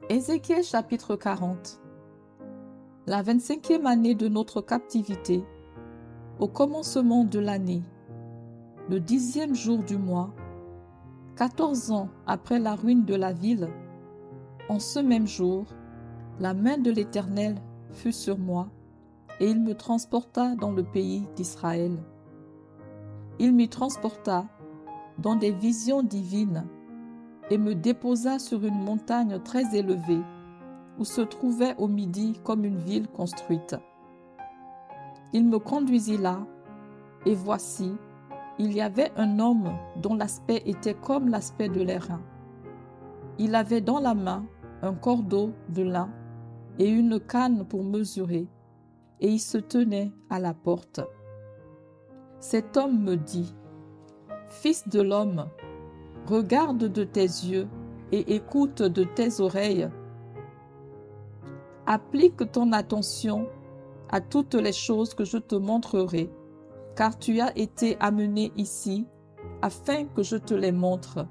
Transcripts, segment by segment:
Ézéchiel chapitre 40. La 25e année de notre captivité, au commencement de l'année, le 10e jour du mois, 14 ans après la ruine de la ville, en ce même jour, la main de l'Éternel fut sur moi, et il me transporta dans le pays d'Israël. Il m'y transporta dans des visions divines et me déposa sur une montagne très élevée, où se trouvait au midi comme une ville construite. Il me conduisit là, et voici, il y avait un homme dont l'aspect était comme l'aspect de l'airain. Il avait dans la main un cordeau de lin et une canne pour mesurer, et il se tenait à la porte. Cet homme me dit, « Fils de l'homme, regarde de tes yeux et écoute de tes oreilles. Applique ton attention à toutes les choses que je te montrerai, car tu as été amené ici afin que je te les montre.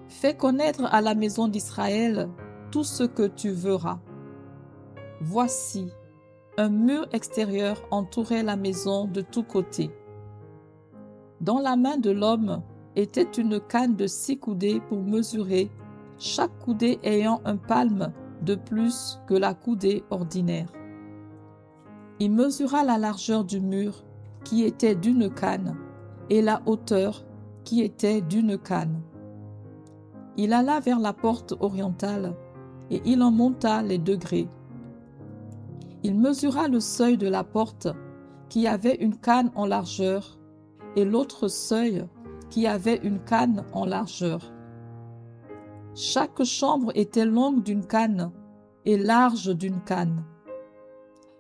Fais connaître à la maison d'Israël tout ce que tu verras. Voici, un mur extérieur entourait la maison de tous côtés. Dans la main de l'homme était une canne de 6 coudées pour mesurer, chaque coudée ayant un palme de plus que la coudée ordinaire. Il mesura la largeur du mur, qui était d'une canne, et la hauteur, qui était d'une canne. Il alla vers la porte orientale, et il en monta les degrés. Il mesura le seuil de la porte, qui avait une canne en largeur, et l'autre seuil, qui avait une canne en largeur. Chaque chambre était longue d'une canne et large d'une canne.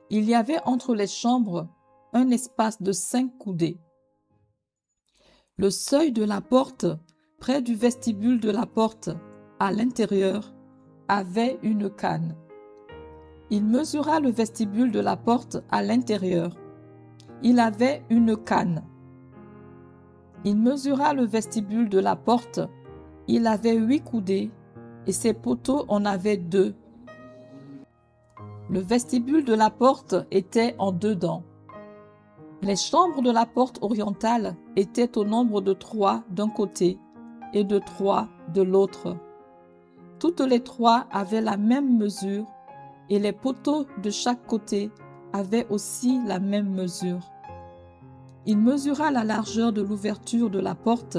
Il y avait entre les chambres un espace de 5 coudées. Le seuil de la porte, près du vestibule de la porte, à l'intérieur, avait une canne. Il mesura le vestibule de la porte à l'intérieur. Il avait une canne. Il mesura le vestibule de la porte. Il avait 8 coudées et ses poteaux en avaient 2. Le vestibule de la porte était en dedans. Les chambres de la porte orientale étaient au nombre de 3 d'un côté et de 3 de l'autre. Toutes les 3 avaient la même mesure et les poteaux de chaque côté avaient aussi la même mesure. Il mesura la largeur de l'ouverture de la porte,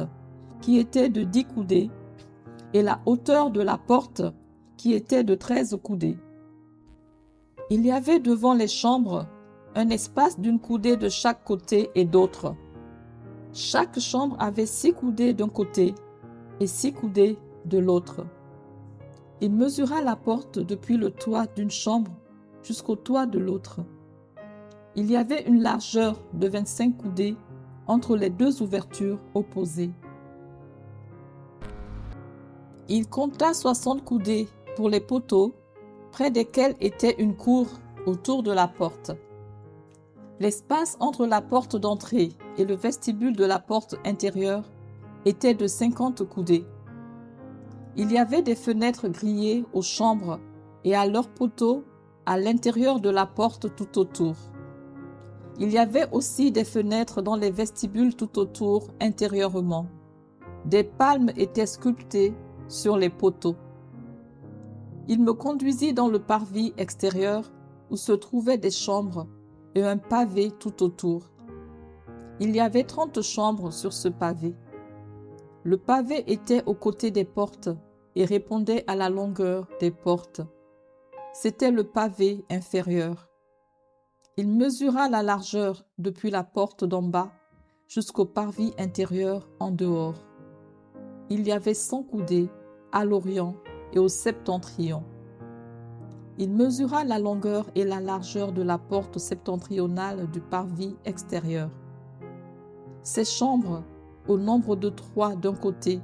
qui était de 10 coudées, et la hauteur de la porte, qui était de 13 coudées. Il y avait devant les chambres un espace d'une coudée de chaque côté et d'autre. Chaque chambre avait 6 coudées d'un côté et 6 coudées de l'autre. Il mesura la porte depuis le toit d'une chambre jusqu'au toit de l'autre. Il y avait une largeur de 25 coudées entre les 2 ouvertures opposées. Il compta 60 coudées pour les poteaux, près desquels était une cour autour de la porte. L'espace entre la porte d'entrée et le vestibule de la porte intérieure était de 50 coudées. Il y avait des fenêtres grillées aux chambres et à leurs poteaux à l'intérieur de la porte tout autour. Il y avait aussi des fenêtres dans les vestibules tout autour intérieurement. Des palmes étaient sculptées sur les poteaux. Il me conduisit dans le parvis extérieur où se trouvaient des chambres et un pavé tout autour. Il y avait 30 chambres sur ce pavé. Le pavé était aux côtés des portes et répondait à la longueur des portes. C'était le pavé inférieur. Il mesura la largeur depuis la porte d'en bas jusqu'au parvis intérieur en dehors. Il y avait 100 coudées à l'orient et au septentrion. Il mesura la longueur et la largeur de la porte septentrionale du parvis extérieur. Ces chambres, au nombre de 3 d'un côté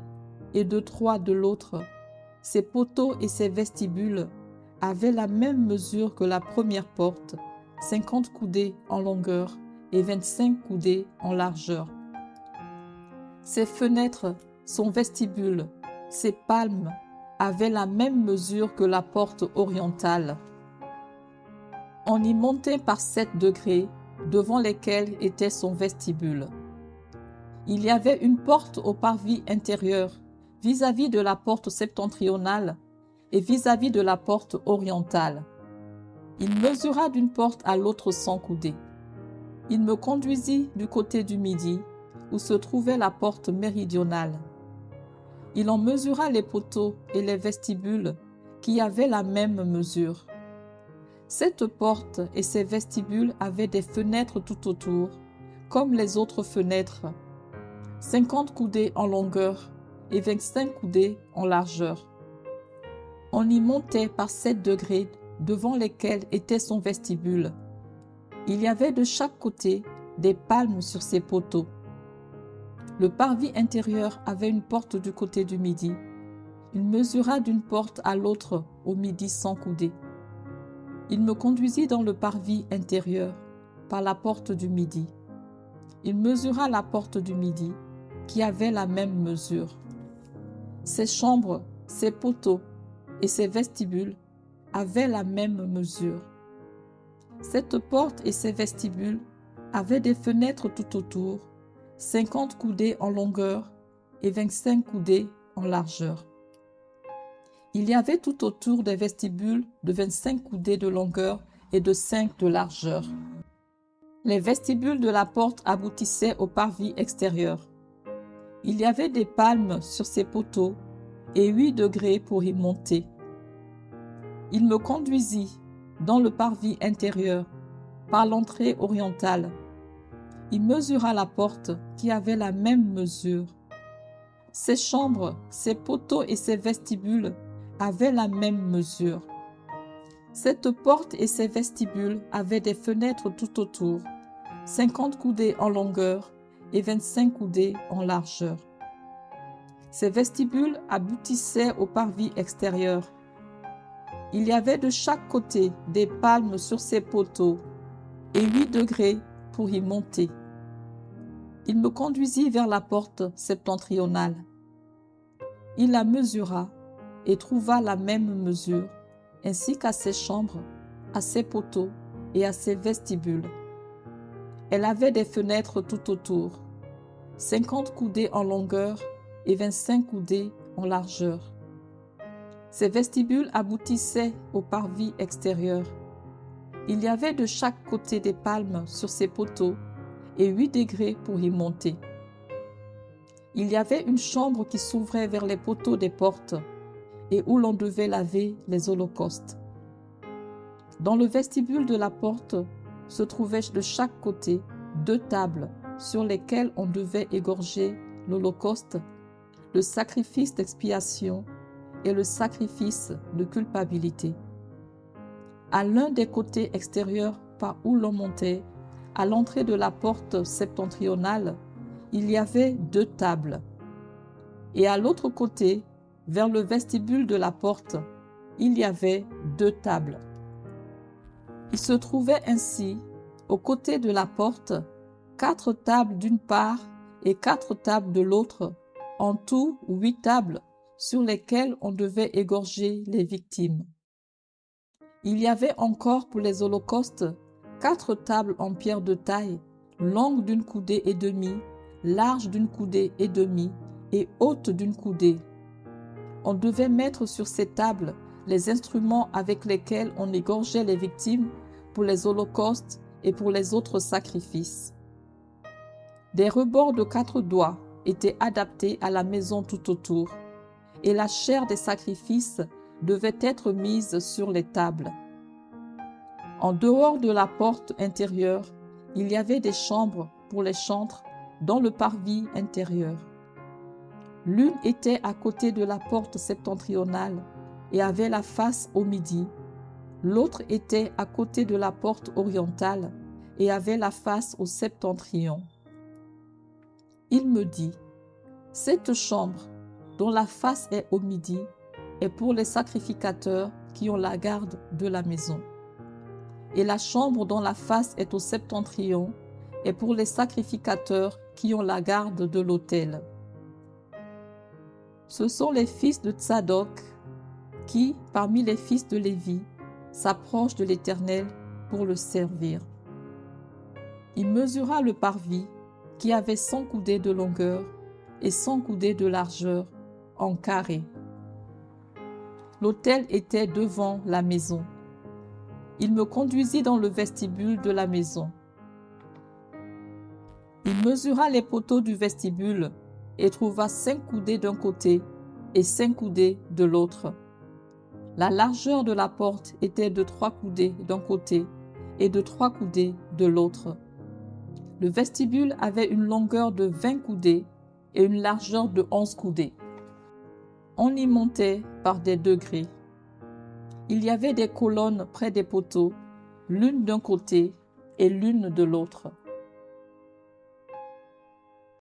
et de 3 de l'autre, ses poteaux et ses vestibules avaient la même mesure que la première porte, 50 coudées en longueur et 25 coudées en largeur. Ses fenêtres, son vestibule, ses palmes avait la même mesure que la porte orientale. On y montait par 7 degrés, devant lesquels était son vestibule. Il y avait une porte au parvis intérieur, vis-à-vis de la porte septentrionale et vis-à-vis de la porte orientale. Il mesura d'une porte à l'autre 100 coudées. Il me conduisit du côté du midi, où se trouvait la porte méridionale. Il en mesura les poteaux et les vestibules, qui avaient la même mesure. Cette porte et ses vestibules avaient des fenêtres tout autour, comme les autres fenêtres, 50 coudées en longueur et 25 coudées en largeur. On y montait par 7 degrés, devant lesquels était son vestibule. Il y avait de chaque côté des palmes sur ses poteaux. Le parvis intérieur avait une porte du côté du midi. Il mesura d'une porte à l'autre au midi 100 coudées. Il me conduisit dans le parvis intérieur, par la porte du midi. Il mesura la porte du midi, qui avait la même mesure. Ses chambres, ses poteaux et ses vestibules avaient la même mesure. Cette porte et ses vestibules avaient des fenêtres tout autour, 50 coudées en longueur et 25 coudées en largeur. Il y avait tout autour des vestibules de 25 coudées de longueur et de 5 de largeur. Les vestibules de la porte aboutissaient au parvis extérieur. Il y avait des palmes sur ces poteaux et 8 degrés pour y monter. Il me conduisit dans le parvis intérieur, par l'entrée orientale. Il mesura la porte qui avait la même mesure. Ses chambres, ses poteaux et ses vestibules avaient la même mesure. Cette porte et ses vestibules avaient des fenêtres tout autour, 50 coudées en longueur et 25 coudées en largeur. Ces vestibules aboutissaient au parvis extérieur. Il y avait de chaque côté des palmes sur ces poteaux et 8 degrés pour y monter. Il me conduisit vers la porte septentrionale. Il la mesura et trouva la même mesure, ainsi qu'à ses chambres, à ses poteaux et à ses vestibules. Elle avait des fenêtres tout autour, 50 coudées en longueur et 25 coudées en largeur. Ces vestibules aboutissaient au parvis extérieur. Il y avait de chaque côté des palmes sur ces poteaux et 8 degrés pour y monter. Il y avait une chambre qui s'ouvrait vers les poteaux des portes et où l'on devait laver les holocaustes. Dans le vestibule de la porte se trouvaient de chaque côté 2 tables sur lesquelles on devait égorger l'holocauste, le sacrifice d'expiation et le sacrifice de culpabilité. À l'un des côtés extérieurs par où l'on montait, à l'entrée de la porte septentrionale, il y avait 2 tables. Et à l'autre côté, vers le vestibule de la porte, il y avait 2 tables. Il se trouvait ainsi, aux côtés de la porte, 4 tables d'une part et 4 tables de l'autre, en tout 8 tables sur lesquelles on devait égorger les victimes. Il y avait encore pour les holocaustes 4 tables en pierre de taille, longues d'une coudée et demie, larges d'une coudée et demie et hautes d'une coudée. On devait mettre sur ces tables les instruments avec lesquels on égorgeait les victimes pour les holocaustes et pour les autres sacrifices. Des rebords de 4 doigts étaient adaptés à la maison tout autour, et la chair des sacrifices devait être mise sur les tables. En dehors de la porte intérieure, il y avait des chambres pour les chantres dans le parvis intérieur. L'une était à côté de la porte septentrionale et avait la face au midi. L'autre était à côté de la porte orientale et avait la face au septentrion. Il me dit, « Cette chambre, dont la face est au midi, est pour les sacrificateurs qui ont la garde de la maison. Et la chambre dont la face est au septentrion est pour les sacrificateurs qui ont la garde de l'autel. » Ce sont les fils de Tsadok, qui, parmi les fils de Lévi, s'approche de l'Éternel pour le servir. Il mesura le parvis, qui avait 100 coudées de longueur et 100 coudées de largeur, en carré. L'autel était devant la maison. Il me conduisit dans le vestibule de la maison. Il mesura les poteaux du vestibule et trouva 5 coudées d'un côté et 5 coudées de l'autre. La largeur de la porte était de 3 coudées d'un côté et de 3 coudées de l'autre. Le vestibule avait une longueur de 20 coudées et une largeur de 11 coudées. On y montait par des degrés. Il y avait des colonnes près des poteaux, l'une d'un côté et l'une de l'autre.